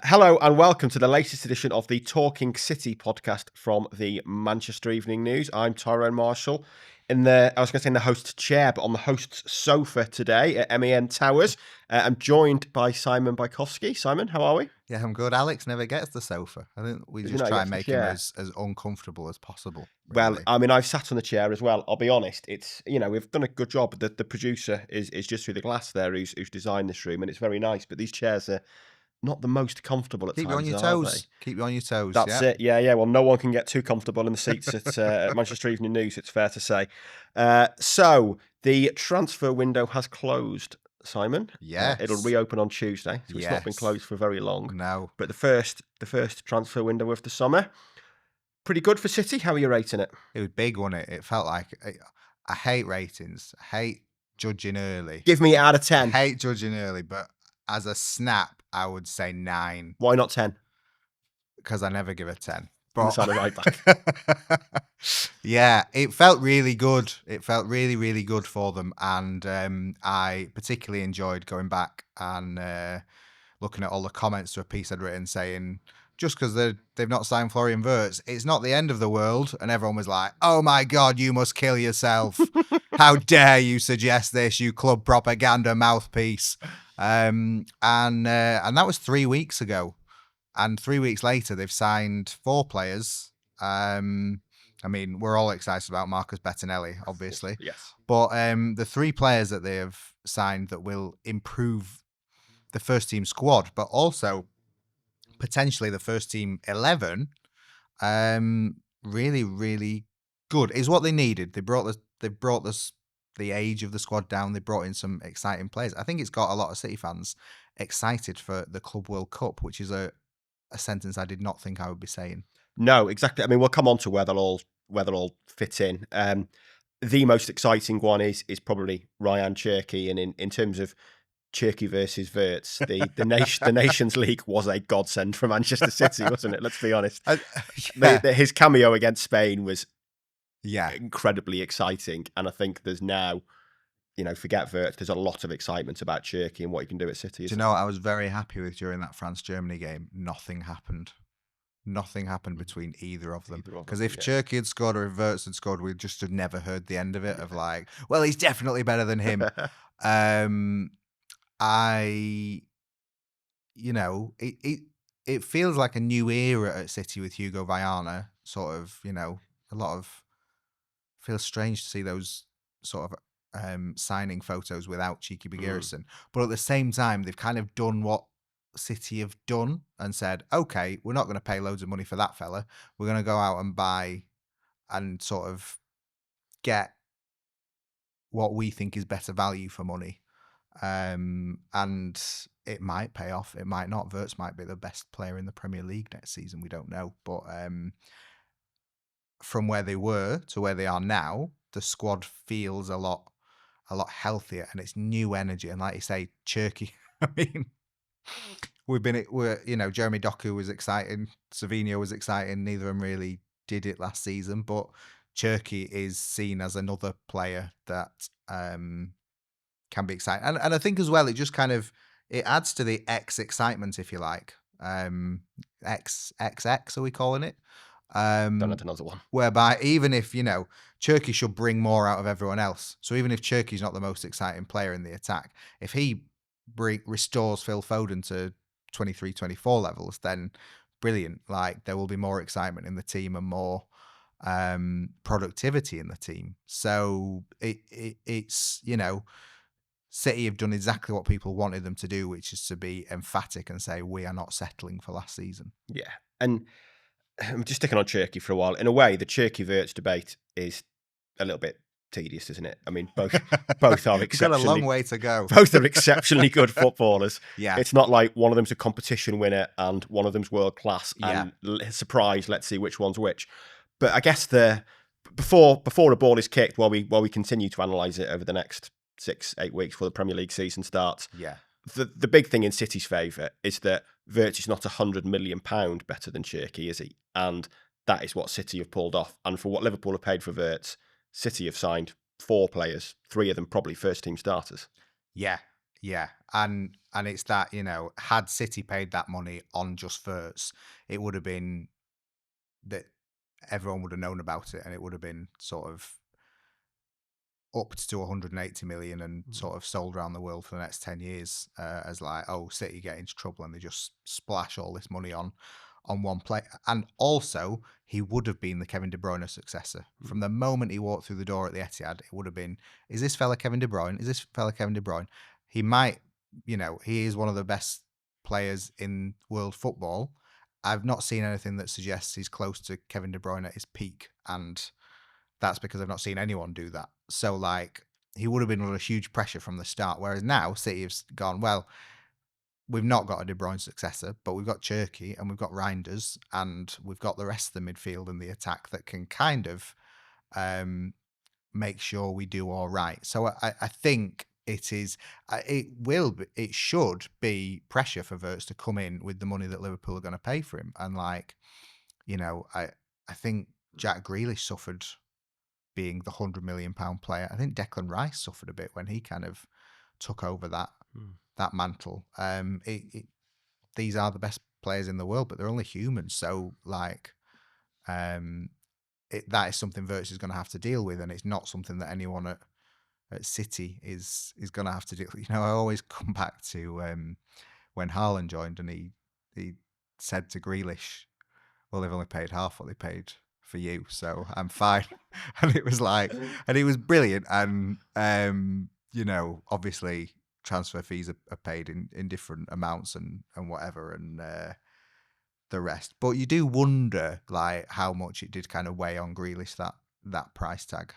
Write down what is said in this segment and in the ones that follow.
Hello and welcome to the latest edition of the Talking City podcast from the Manchester Evening News. I'm Tyrone Marshall in the host's chair, but on the host's sofa today at MEN Towers. I'm joined by Simon Bajkowski. Simon, how are we? Yeah, I'm good. Alex never gets the sofa. I think we just try and make him as uncomfortable as possible. Really. Well, I mean, I've sat on the chair as well. I'll be honest. It's, we've done a good job. The producer is just through the glass there who's designed this room, and it's very nice. But these chairs are not the most comfortable at times. Keep you on your toes. Keep you on your toes. That's it. Yeah. Well, no one can get too comfortable in the seats at Manchester Evening News, it's fair to say. So the transfer window has closed, Simon. Yeah. It'll reopen on Tuesday. So it's not been closed for very long. No. But the first transfer window of the summer, pretty good for City. How are you rating it? It was big, wasn't it? It felt like I hate ratings. I hate judging early. Give me it out of 10. I hate judging early, but as a snap, I would say 9. Why not 10? Because I never give a 10. Inside a right back. Yeah, it felt really good. It felt really, really good for them. And I particularly enjoyed going back and looking at all the comments to a piece I'd written saying, just because they've not signed Florian Wirtz, it's not the end of the world. And everyone was like, oh my God, you must kill yourself. How dare you suggest this, you club propaganda mouthpiece. And that was 3 weeks ago. And 3 weeks later, they've signed 4 players. I mean, we're all excited about Marcus Bettinelli, obviously. Yes. But the 3 players that they have signed that will improve the first team squad, but also potentially the first team 11, really, really good is what they needed. They brought the age of the squad down. They brought in some exciting players. I think it's got a lot of City fans excited for the Club World Cup, which is a sentence I did not think I would be saying. No, exactly. I mean, we'll come on to where they'll all fit in. The most exciting one is probably Rayan Cherki, and in terms of Cherki versus Wirtz, the Nations League was a godsend for Manchester City, wasn't it? Let's be honest. His cameo against Spain was incredibly exciting, and I think there's now, forget Wirtz, there's a lot of excitement about Cherki and what he can do at City. Do you know what I was very happy with during that France-Germany game? Nothing happened. Nothing happened between either of them. Because if Cherki had scored or if Wirtz had scored, we just had never heard the end of it, of like, well, he's definitely better than him. It feels like a new era at City with Hugo Viana, sort of, a lot of, feels strange to see those sort of signing photos without Cherki Tijjani. But at the same time, they've kind of done what City have done and said, okay, we're not going to pay loads of money for that fella. We're going to go out and buy and sort of get what we think is better value for money. And it might pay off. It might not. Wirtz might be the best player in the Premier League next season. We don't know. But from where they were to where they are now, the squad feels a lot healthier, and it's new energy. And like you say, Cherki, I mean, Jeremy Doku was exciting, Savinho was exciting. Neither of them really did it last season, but Cherki is seen as another player that can be exciting. And I think as well, it just kind of, it adds to the X excitement, if you like. XXX, are we calling it? Don't have another one. Whereby even if, Cherki should bring more out of everyone else. So even if Cherki's not the most exciting player in the attack, if he restores Phil Foden to 23-24 levels, then brilliant. Like, there will be more excitement in the team and more productivity in the team. So it's City have done exactly what people wanted them to do, which is to be emphatic and say, we are not settling for last season. Yeah. And I'm just sticking on Cherki for a while. In a way, the Cherki-Wirtz debate is a little bit tedious, isn't it? I mean, both are exceptionally... We've got a long way to go. Both are exceptionally good footballers. Yeah. It's not like one of them's a competition winner and one of them's world class. And surprise, let's see which one's which. But I guess before a ball is kicked, while we continue to analyse it over the next 6-8 weeks before the Premier League season starts, the big thing in City's favour is that Wirtz is not £100 million better than Cherki, is he? And that is what City have pulled off. And for what Liverpool have paid for Wirtz, City have signed 4 players, 3 of them probably first team starters. Yeah, Yeah, and it's that, had City paid that money on just Verts, it would have been that everyone would have known about it, and it would have been sort of upped to 180 million and sort of sold around the world for the next 10 years as like, oh, City get into trouble, and they just splash all this money on one player. And also, he would have been the Kevin De Bruyne successor. From the moment he walked through the door at the Etihad, it would have been, is this fella Kevin De Bruyne? Is this fella Kevin De Bruyne? He might, he is one of the best players in world football. I've not seen anything that suggests he's close to Kevin De Bruyne at his peak, and that's because I've not seen anyone do that. So, like, he would have been under huge pressure from the start. Whereas now, City have gone, well, we've not got a De Bruyne successor, but we've got Cherki and we've got Reijnders, and we've got the rest of the midfield and the attack that can kind of make sure we do all right. So I think it should be pressure for Verts to come in with the money that Liverpool are going to pay for him. And like, I think Jack Grealish suffered being the £100 million player. I think Declan Rice suffered a bit when he kind of took over that mantle. These are the best players in the world, but they're only humans. So like, that is something Verts is going to have to deal with, and it's not something that anyone at City is going to have to deal with. I always come back to when Haaland joined, and he said to Grealish, well, they've only paid half what they paid for you, so I'm fine. And it was like, and it was brilliant. And obviously transfer fees are paid in different amounts and whatever, and the rest. But you do wonder like how much it did kind of weigh on Grealish, that price tag.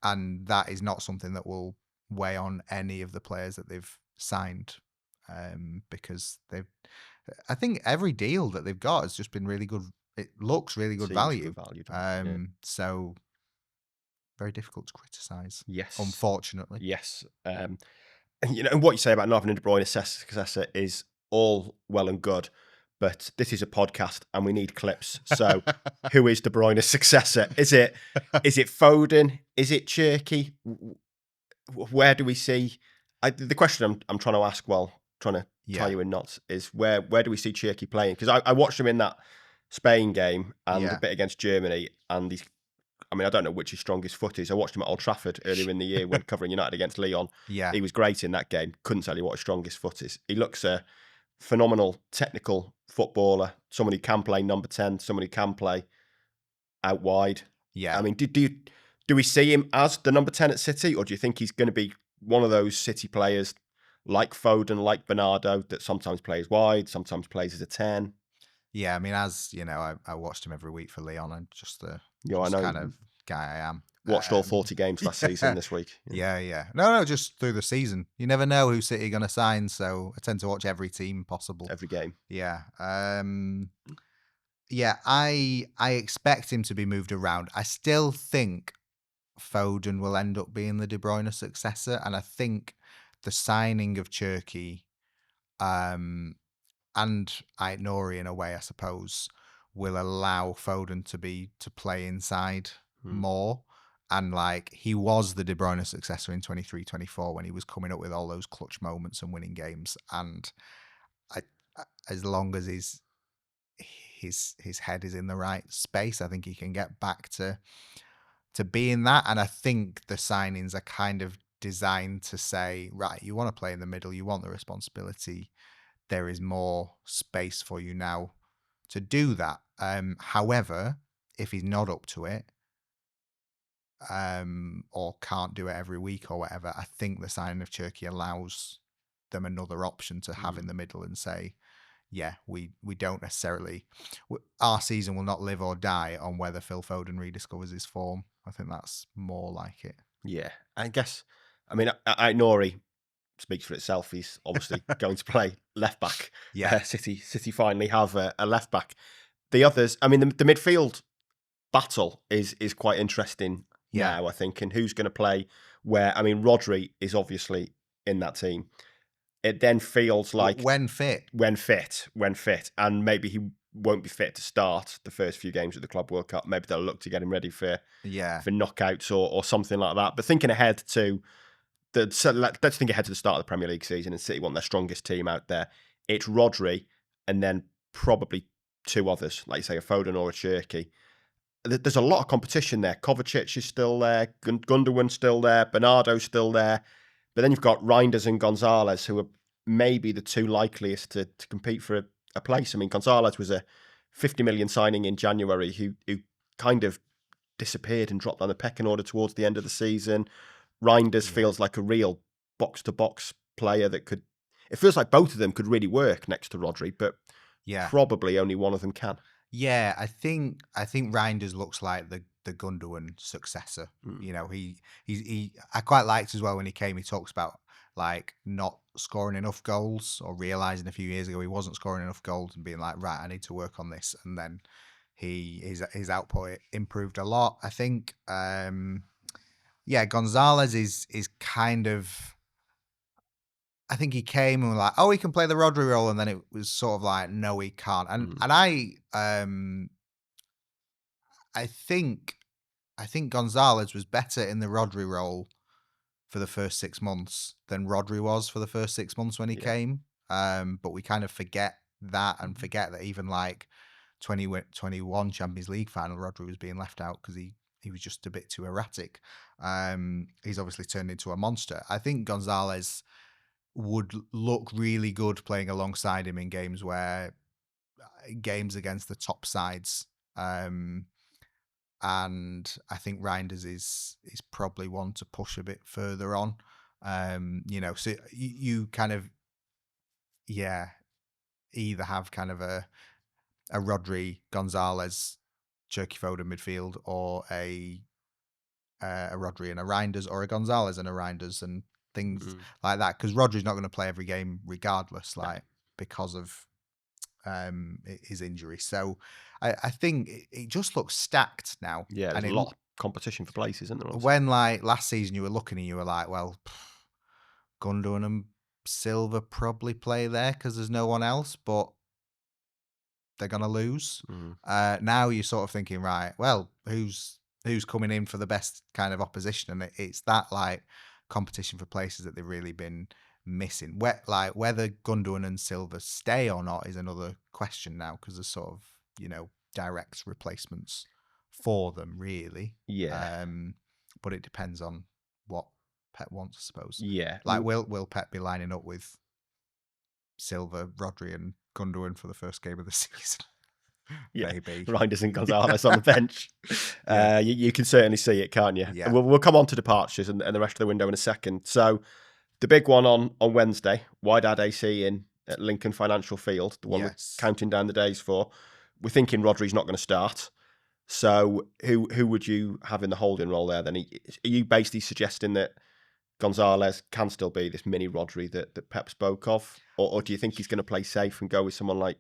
And that is not something that will weigh on any of the players that they've signed, because I think every deal that they've got has just been really good. It looks really good value. So very difficult to criticise. Yes, unfortunately. Yes, and what you say about not having a De Bruyne successor is all well and good, but this is a podcast and we need clips. So, who is De Bruyne's successor? Is it Foden? Is it Cherki? Where do we see? The question I'm trying to ask, while trying to tie you in knots, is where do we see Cherki playing? Because I watched him in that Spain game and a bit against Germany, and I don't know which his strongest foot is. I watched him at Old Trafford earlier in the year when covering United against Lyon. Yeah, he was great in that game. Couldn't tell you what his strongest foot is. He looks a phenomenal technical footballer, someone who can play number 10, someone who can play out wide. Yeah. Do we see him as the number 10 at City, or do you think he's going to be one of those City players like Foden, like Bernardo, that sometimes plays wide, sometimes plays as a 10? Yeah, as I watched him every week for Lyon, and just the kind of guy I am. Watched all 40 games last season this week. Yeah. No, just through the season. You never know who City are going to sign, so I tend to watch every team possible. Every game. Yeah. Yeah, I expect him to be moved around. I still think Foden will end up being the De Bruyne successor, and I think the signing of Cherki and Aït-Nouri in a way, I suppose, will allow Foden to play inside more. And like, he was the De Bruyne successor in 23-24 when he was coming up with all those clutch moments and winning games. And as long as his head is in the right space, I think he can get back to being that. And I think the signings are kind of designed to say, right, you want to play in the middle, you want the responsibility, there is more space for you now to do that. However, if he's not up to it, or can't do it every week or whatever, I think the signing of Cherki allows them another option to have in the middle and say, yeah, we don't necessarily, our season will not live or die on whether Phil Foden rediscovers his form. I think that's more like it. Yeah, I guess, Aït-Nouri speaks for itself. He's obviously going to play left back. Yeah. City finally have a left back. The others, the midfield battle is quite interesting now, I think, and who's going to play where. Rodri is obviously in that team. It then feels like when fit, and maybe he won't be fit to start the first few games of the Club World Cup. Maybe they'll look to get him ready for knockouts or something like that. But thinking ahead to let's think ahead to the start of the Premier League season, and City want their strongest team out there. It's Rodri, and then probably two others, like you say, a Foden or a Cherki. There's a lot of competition there. Kovacic is still there, Gundogan's still there, Bernardo's still there. But then you've got Reijnders and Gonzalez, who are maybe the two likeliest to compete for a place. I mean, Gonzalez was a 50 million signing in January who kind of disappeared and dropped down the pecking order towards the end of the season. Reijnders feels like a real box-to-box player that could... It feels like both of them could really work next to Rodri, but probably only one of them can. Yeah, I think Reijnders looks like the Gundogan successor. You know, he I quite liked as well when he came. He talks about like not scoring enough goals, or realizing a few years ago he wasn't scoring enough goals and being like, right, I need to work on this. And then his output improved a lot. I think Gonzalez is kind of... I think he came and was like, oh, he can play the Rodri role, and then it was sort of like, no, he can't. And I think Gonzalez was better in the Rodri role for the first 6 months than Rodri was for the first 6 months when he came. But we kind of forget that, and forget that even like 2021 Champions League final, Rodri was being left out because he was just a bit too erratic. He's obviously turned into a monster. I think Gonzalez would look really good playing alongside him in games against the top sides. And I think Reijnders is probably one to push a bit further on. You know, so you kind of either have kind of a Rodri, Gonzalez, Cherki Foden midfield, or a Rodri and a Reijnders, or a Gonzalez and a Reijnders, and things like that, because Rodri's not going to play every game regardless, like because of his injury. So I think it just looks stacked now. Yeah, there's a lot of competition for places, isn't there? Also? When like last season you were looking and you were like, well, Gundogan and Silva probably play there because there's no one else, but they're going to lose. Now you're sort of thinking, right, well, who's coming in for the best kind of opposition? And it's that like competition for places that they've really been missing. Like whether Gundogan and Silva stay or not is another question now, because there's sort of, you know, direct replacements for them, really. Yeah. But it depends on what Pep wants, I suppose. Yeah. Like, will Pep be lining up with Silva, Rodri, and Gundogan for the first game of the season? Maybe. Reijnders and Gonzalez on the bench. You can certainly see it, can't you? Yeah. We'll come on to departures and the rest of the window in a second. So the big one on Wednesday, Wydad AC at Lincoln Financial Field, the one we're counting down the days for. We're thinking Rodri's not going to start. So who would you have in the holding role there then? Are you basically suggesting that Gonzalez can still be this mini Rodri that Pep spoke of? Or do you think he's going to play safe and go with someone like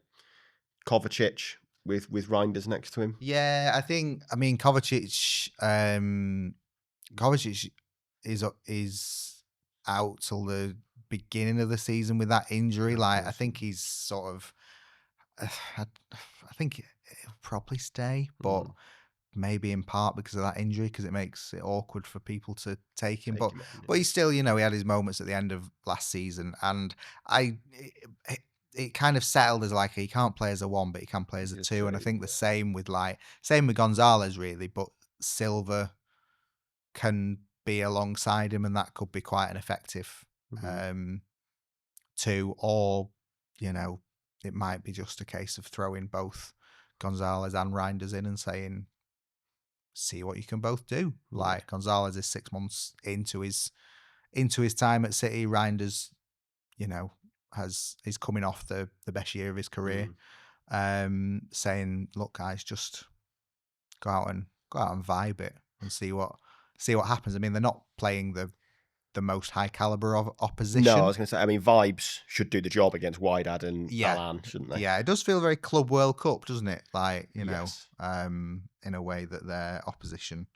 Kovacic with Reijnders next to him? Yeah, I mean Kovacic is out till the beginning of the season with that injury. Like, I think he's sort of I think he'll probably stay, but maybe in part because of that injury, because it makes it awkward for people to take him. But he's still, you know, he had his moments at the end of last season, and it kind of settled as like he can't play as a 1, but he can play as a 2. And I think the same with Gonzalez, really. But Silva can be alongside him, and that could be quite an effective 2. Or, you know, it might be just a case of throwing both Gonzalez and Reijnders in and saying, see what you can both do. Like, Gonzalez is 6 months into his time at City. Reijnders, you know, is coming off the best year of his career. Saying, look, guys, just go out and vibe it and see what happens. I mean, they're not playing the most high caliber of opposition. No, I was going to say, I mean, vibes should do the job against Wydad and Milan, shouldn't they? Yeah, it does feel very Club World Cup, doesn't it? Like, you know, in a way that their opposition,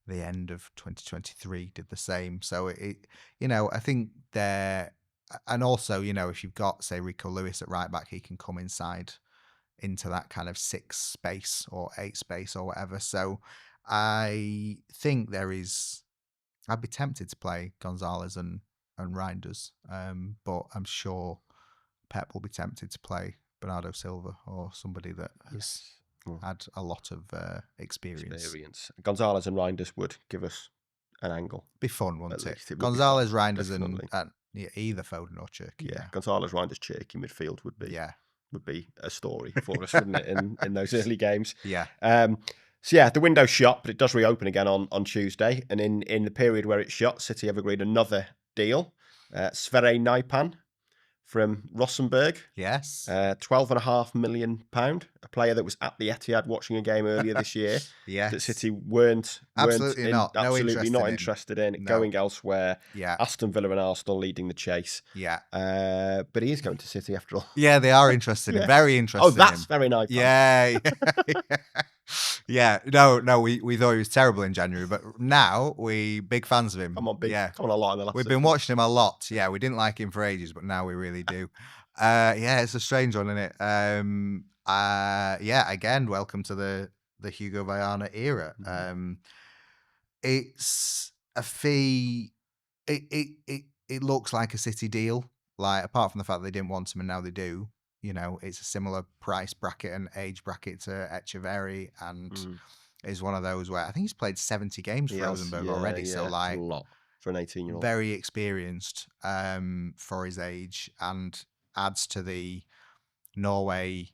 the end of 2023, did the same. So it you know, I think they're, and also, you know, if you've got, say, Rico Lewis at right back, he can come inside into that kind of 6 space or 8 space or whatever. So I think there is I'd be tempted to play Gonzalez and Reinders, but I'm sure Pep will be tempted to play Bernardo Silva or somebody that has had a lot of experience. Gonzalez and Reinders would give us an angle. Be fun, wouldn't it? It Gonzalez, Reinders, and either Foden or Cherki. Yeah, Gonzalez, Reinders, Cherki midfield would be a story for us, wouldn't it? In those early games. Yeah. So yeah, the window's shut, but it does reopen again on Tuesday. And in the period where it's shut, City have agreed another deal. Sverre Nypan from Rosenborg. Yes. £12.5 million. A player that was at the Etihad watching a game earlier this year. Yes. That City weren't absolutely not interested in going elsewhere. Yeah. Aston Villa and Arsenal leading the chase. Yeah. But he is going to City after all. Yeah, they are interested in. Very interested. Oh, that's very nice. Yeah. Yeah. No, we thought he was terrible in January, but now we big fans of him. Come on, a lot in the last. We've been watching him a lot. Yeah, we didn't like him for ages, but now we really do. Yeah, it's a strange one, isn't it? Yeah, again, welcome to the Hugo Viana era. It's a fee. It looks like a City deal. Like, apart from the fact they didn't want him and now they do. You know, it's a similar price bracket and age bracket to Echeverri, and is one of those where I think he's played 70 games for Rosenborg already. Yeah, so like, a lot for an 18-year-old. Very experienced for his age, and adds to the Norway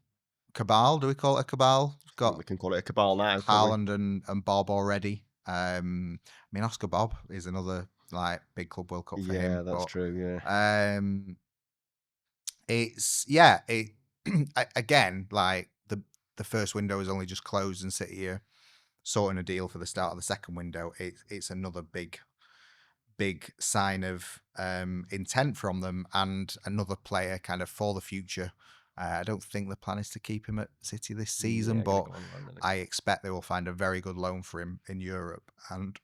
cabal. Do we call it a cabal? We can call it a cabal now. Haaland and Bob already. I mean, Oscar Bob is another like big club World Cup for him. Yeah, that's true. Yeah. It's again, like the first window has only just closed and City are sorting a deal for the start of the second window. It's another big sign of intent from them, and another player kind of for the future. I don't think the plan is to keep him at City this season, but I expect they will find a very good loan for him in Europe and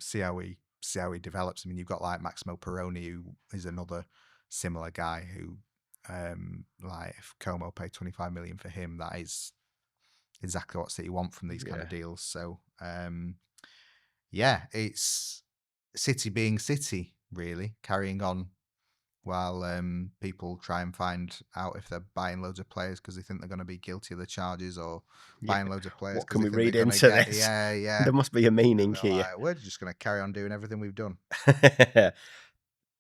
see how he develops. I mean, you've got like Maximo Peroni, who is another similar guy who, like, if Como paid 25 million for him, that is exactly what City want from these kind of deals. So, yeah, it's City being City, really, carrying on while people try and find out if they're buying loads of players because they think they're going to be guilty of the charges, or buying loads of players. What can we read into this? Yeah. There must be a meaning here. Like, we're just going to carry on doing everything we've done.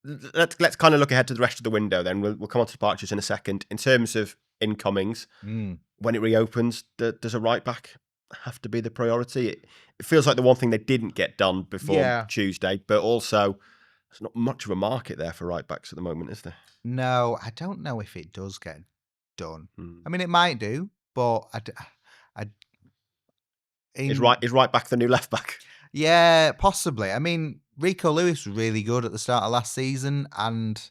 Let's kind of look ahead to the rest of the window then. We'll come on to departures in a second. In terms of incomings, when it reopens, does a right back have to be the priority? It feels like the one thing they didn't get done before Tuesday, but also there's not much of a market there for right backs at the moment, is there? No, I don't know if it does get done. I mean, it might do, but is right back the new left back? Yeah, possibly. I mean, Rico Lewis was really good at the start of last season, and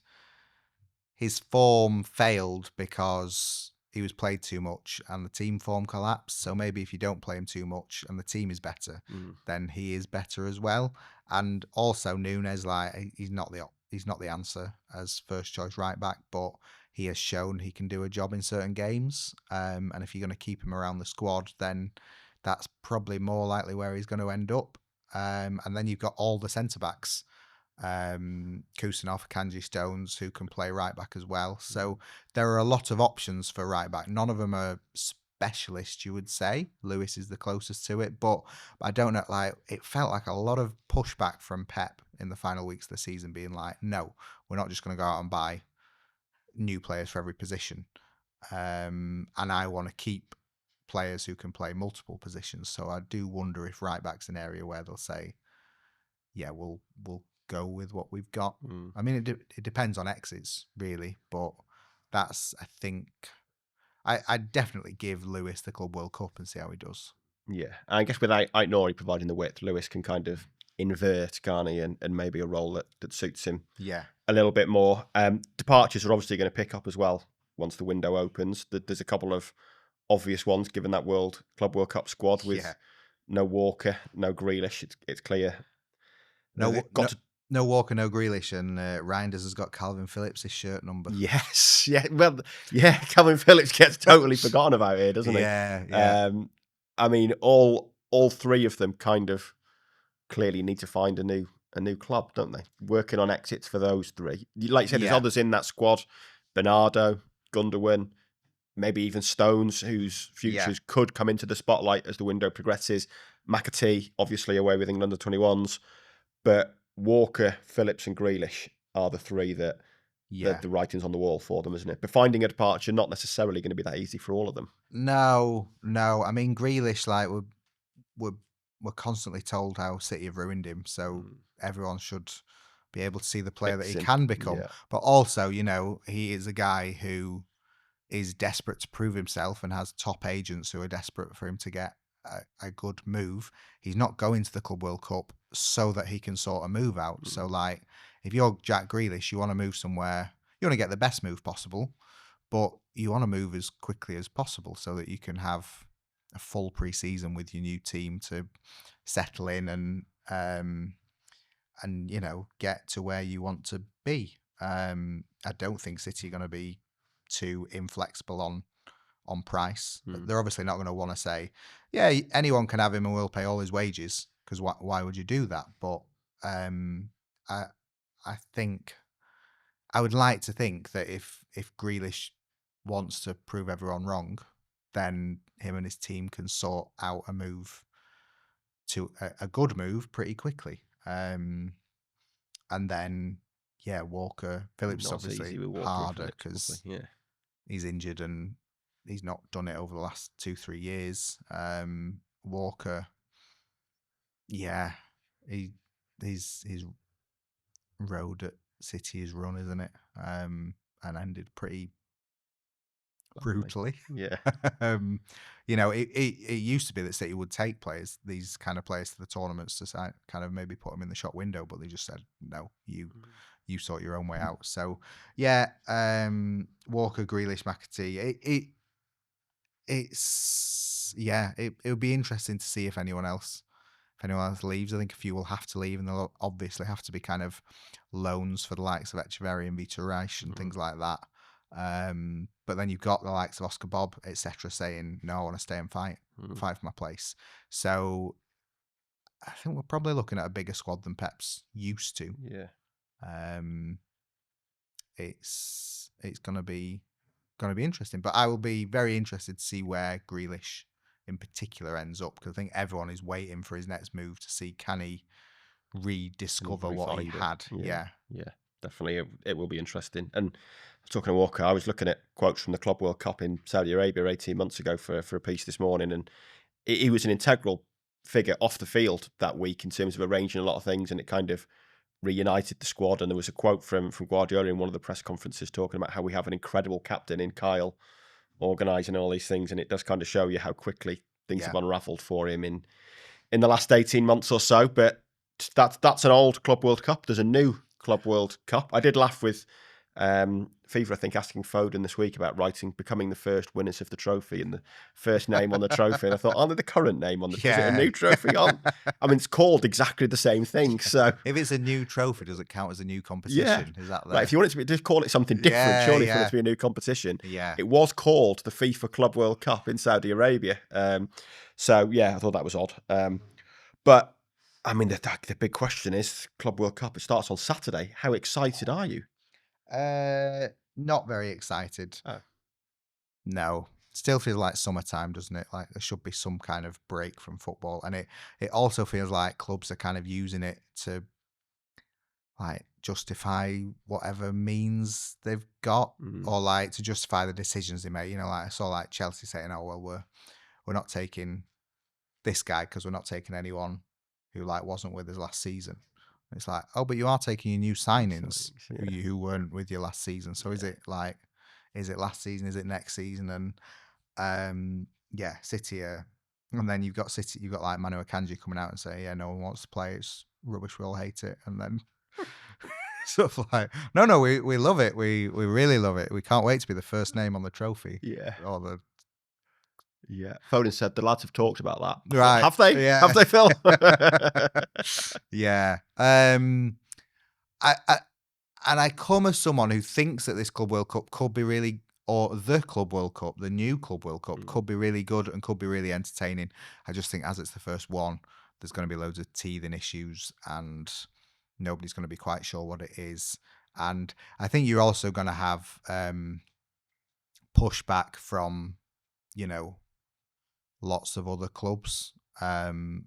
his form failed because he was played too much and the team form collapsed. So maybe if you don't play him too much and the team is better, then he is better as well. And also Nunes, like, he's not the answer as first choice right back, but he has shown he can do a job in certain games. And if you're going to keep him around the squad, then that's probably more likely where he's going to end up. And then you've got all the centre backs, Kusanov, Kanji, Stones, who can play right back as well. So there are a lot of options for right back. None of them are specialists, you would say. Lewis is the closest to it, but I don't know. Like, it felt like a lot of pushback from Pep in the final weeks of the season, being like, "No, we're not just going to go out and buy new players for every position." And I want to keep players who can play multiple positions. So I do wonder if right back's an area where they'll say, "Yeah, we'll go with what we've got." I mean, it depends on exits, really, but that's, I think, I'd definitely give Lewis the Club World Cup and see how he does. Yeah, I guess with Aït-Nouri providing the width, Lewis can kind of invert, can't he, and maybe a role that suits him a little bit more. Departures are obviously going to pick up as well once the window opens. There's a couple of obvious ones given that Club World Cup squad with no Walker, no Grealish. It's clear. No Walker, no Grealish, and Reinders has got Calvin Phillips' shirt number. Yes, Calvin Phillips gets totally forgotten about here, doesn't he? Yeah. I mean, all three of them kind of clearly need to find a new club, don't they? Working on exits for those three. Like you said, there's Yeah. others in that squad. Bernardo, Gundogan, maybe even Stones, whose futures could come into the spotlight as the window progresses. McAtee, obviously away with England under-21s. But Walker, Phillips and Grealish are the three that the writing's on the wall for them, isn't it? But finding a departure, not necessarily going to be that easy for all of them. No. I mean, Grealish, like, we're constantly told how City have ruined him, so everyone should be able to see the player that he can become. Yeah. But also, he is a guy who is desperate to prove himself and has top agents who are desperate for him to get a good move. He's not going to the Club World Cup so that he can sort of move out. So, like, if you're Jack Grealish, you want to move somewhere, you want to get the best move possible, but you want to move as quickly as possible so that you can have a full pre-season with your new team to settle in and get to where you want to be. I don't think City are going to be too inflexible on price. They're obviously not going to want to say, yeah, anyone can have him and we'll pay all his wages, because why would you do that? But I think I would like to think that if Grealish wants to prove everyone wrong, then him and his team can sort out a move to a good move pretty quickly. And then, Walker, Phillips is obviously harder because he's injured and he's not done it over the last 2-3 years. Walker, his road at City is run, isn't it? And ended pretty brutally. Yeah. It used to be that City would take these kind of players to the tournaments to kind of maybe put them in the shop window, but they just said, no, you sort your own way out. So, Walker, Grealish, McAtee, it would be interesting to see if anyone else leaves. I think a few will have to leave, and they'll obviously have to be kind of loans for the likes of Echeverri and Vita Reich and things like that. But then you've got the likes of Oscar Bob, etc., saying, no, I want to stay and fight for my place. So I think we're probably looking at a bigger squad than Pep's used to. Yeah. It's gonna be interesting, but I will be very interested to see where Grealish in particular ends up, because I think everyone is waiting for his next move to see, can he rediscover what he had. Yeah, definitely it will be interesting. And talking to Walker, I was looking at quotes from the Club World Cup in Saudi Arabia 18 months ago for a piece this morning, and he was an integral figure off the field that week in terms of arranging a lot of things, and it kind of reunited the squad. And there was a quote from Guardiola in one of the press conferences talking about how we have an incredible captain in Kyle organising all these things, and it does kind of show you how quickly things have unravelled for him in the last 18 months or so. But that's an old Club World Cup. There's a new Club World Cup. I did laugh with FIFA, I think, asking Foden this week about becoming the first winners of the trophy and the first name on the trophy. And I thought, aren't they the current name on the trophy? Is it a new trophy on? I mean, it's called exactly the same thing. So if it's a new trophy, does it count as a new competition? Is that right? If you want it to be, just call it something different. Surely for it to be a new competition. Yeah. It was called the FIFA Club World Cup in Saudi Arabia. So I thought that was odd. But I mean, the big question is Club World Cup. It starts on Saturday. How excited are you? Not very excited. Oh. No. Still feels like summertime, doesn't it? Like there should be some kind of break from football. And it also feels like clubs are kind of using it to like justify whatever means they've got, or like to justify the decisions they make. Like I saw like Chelsea saying, oh well, we're not taking this guy because we're not taking anyone who like wasn't with us last season. It's like, oh, but you are taking your new signings who weren't with you last season. So is it last season? Is it next season? And City are, and then you've got like Manu Akanji coming out and say, yeah, no one wants to play. It's rubbish. We all hate it. And then sort of like, no, we love it. We really love it. We can't wait to be the first name on the trophy. Yeah. Or the. Yeah, Foden said the lads have talked about that. Right? Have they? Yeah. Have they, Phil? Yeah. I come as someone who thinks that this Club World Cup could be really, or the Club World Cup, the new Club World Cup, could be really good and could be really entertaining. I just think as it's the first one, there's going to be loads of teething issues and nobody's going to be quite sure what it is. And I think you're also going to have pushback from, lots of other clubs and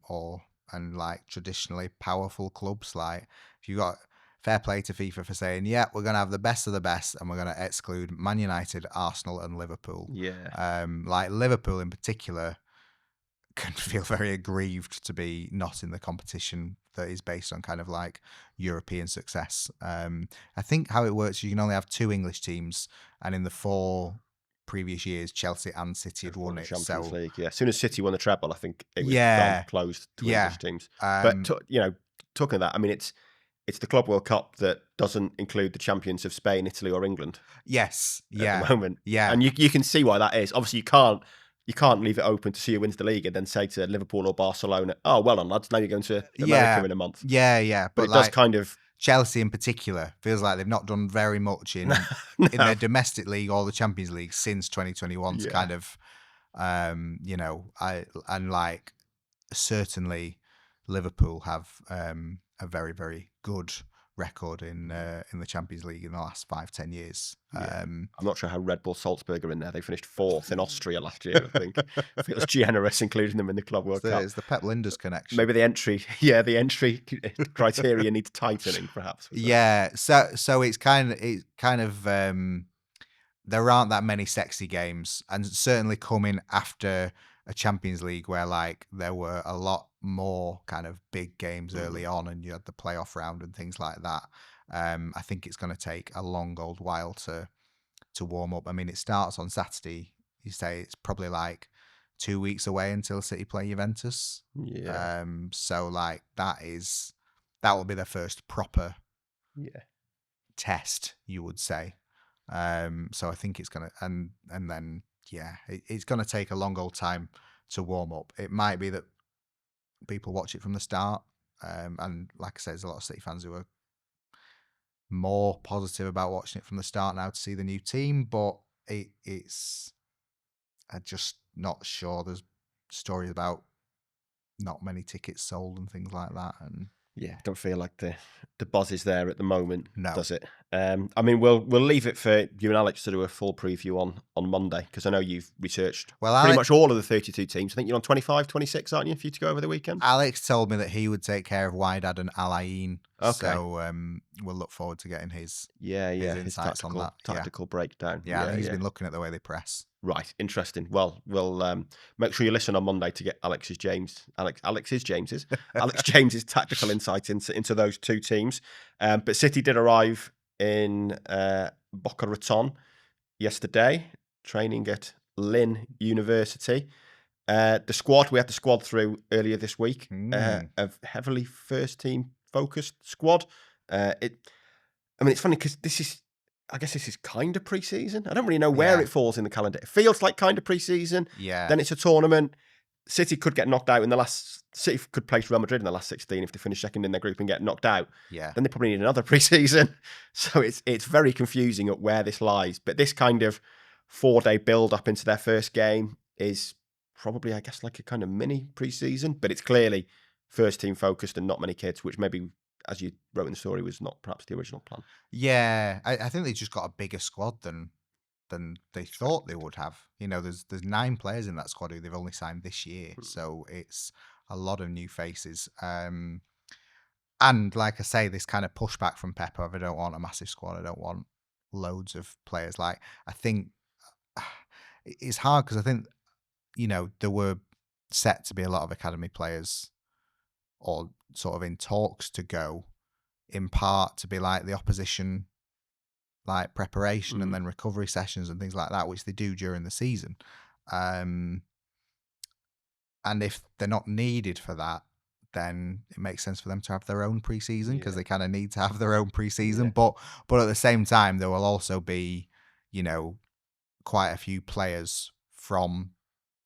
like traditionally powerful clubs. Like if you got fair play to FIFA for saying, yeah, we're going to have the best of the best and we're going to exclude Man United, Arsenal and Liverpool. Yeah. Like Liverpool in particular can feel very aggrieved to be not in the competition that is based on kind of like European success. I think how it works, you can only have 2 English teams, and in the 4 previous years, Chelsea and City had won it. Champions League, yeah. As soon as City won the treble, I think it was closed to English teams. But talking of that, I mean, it's the Club World Cup that doesn't include the champions of Spain, Italy, or England. Yes, at the moment, yeah, and you can see why that is. Obviously, you can't leave it open to see who wins the league and then say to Liverpool or Barcelona, "Oh, well done, lads. Now you're going to America in a month." Yeah. But it like, does kind of. Chelsea in particular feels like they've not done very much in their domestic league or the Champions League since 2021. To kind of, like certainly Liverpool have a very, very good record in the Champions League in the last 5-10 years. I'm not sure how Red Bull Salzburg are in there. They finished 4th in Austria last year, I think. I think it was generous including them in the Club World Cup. It's the Pep Linders connection. Maybe the entry criteria needs tightening, perhaps. Yeah, so it's kind of there aren't that many sexy games, and certainly coming after a Champions League where like there were a lot more kind of big games early on, and you had the playoff round and things like that. I think it's going to take a long old while to warm up. I mean, it starts on Saturday. You say it's probably like 2 weeks away until City play Juventus. Yeah. So like that will be their first proper test, you would say. So I think it's gonna and then it's gonna take a long old time to warm up. It might be that people watch it from the start, and like I said, there's a lot of City fans who are more positive about watching it from the start now to see the new team, but it's I'm just not sure. There's stories about not many tickets sold and things like that, and don't feel like the buzz is there at the moment, no. does it? I mean, we'll leave it for you and Alex to do a full preview on Monday, because I know you've researched pretty much all of the 32 teams. I think you're on 25, 26, aren't you, for you to go over the weekend? Alex told me that he would take care of Wydad and Alain, okay. So we'll look forward to getting his insights on that. Tactical breakdown. Yeah, he's been looking at the way they press. Right, interesting. Well, we'll make sure you listen on Monday to get Alex James's tactical insight into those 2 teams. But City did arrive in Boca Raton yesterday, training at Lynn University. We had the squad through earlier this week, a heavily first team focused squad. It's funny because I guess this is kind of pre-season. I don't really know where it falls in the calendar. It feels like kind of pre-season. Yeah. Then it's a tournament. City could get knocked out City could place Real Madrid in the last 16 if they finish second in their group and get knocked out. Yeah. Then they probably need another pre-season. So it's very confusing at where this lies. But this kind of 4-day build up into their first game is probably, I guess, like a kind of mini pre-season. But it's clearly first team focused and not many kids, which maybe, as you wrote in the story, was not perhaps the original plan. Yeah, I think they just got a bigger squad than they thought they would have. There's 9 players in that squad who they've only signed this year, so it's a lot of new faces. And like I say, this kind of pushback from Pep of I don't want a massive squad, I don't want loads of players. Like I think it's hard because I think there were set to be a lot of academy players or sort of in talks to go, in part to be like the opposition, like preparation and then recovery sessions and things like that, which they do during the season. And if they're not needed for that, then it makes sense for them to have their own preseason because they kind of need to have their own preseason. But at the same time, there will also be, quite a few players from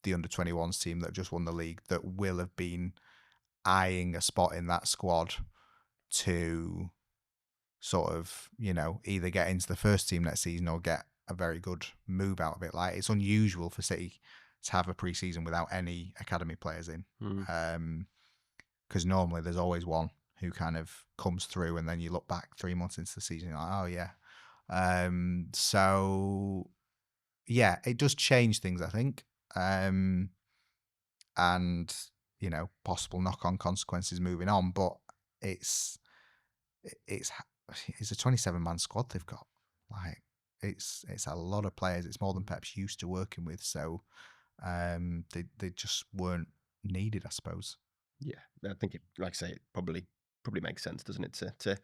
the under-21s team that just won the league that will have been eyeing a spot in that squad to sort of, either get into the first team next season or get a very good move out of it. Like it's unusual for City to have a pre-season without any academy players in. because normally there's always one who kind of comes through, and then you look back 3 months into the season, you're like, oh yeah. So yeah, it does change things, I think, and possible knock-on consequences moving on. But it's a 27-man squad they've got. Like it's a lot of players. It's more than Pep's used to working with. So they just weren't needed, I suppose. Yeah, I think like I say, it probably makes sense, doesn't it, to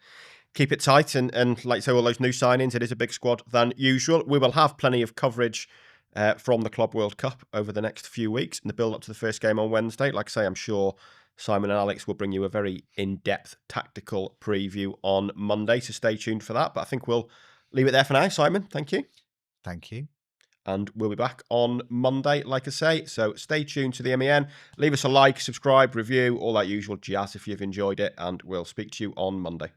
keep it tight and like say all those new signings. It is a big squad than usual. We will have plenty of coverage from the Club World Cup over the next few weeks in the build up to the first game on Wednesday. Like I say, I'm sure Simon and Alex will bring you a very in-depth tactical preview on Monday, so stay tuned for that. But I think we'll leave it there for now. Simon, thank you. Thank you. And we'll be back on Monday, like I say. So stay tuned to the MEN. Leave us a like, subscribe, review, all that usual jazz if you've enjoyed it. And we'll speak to you on Monday.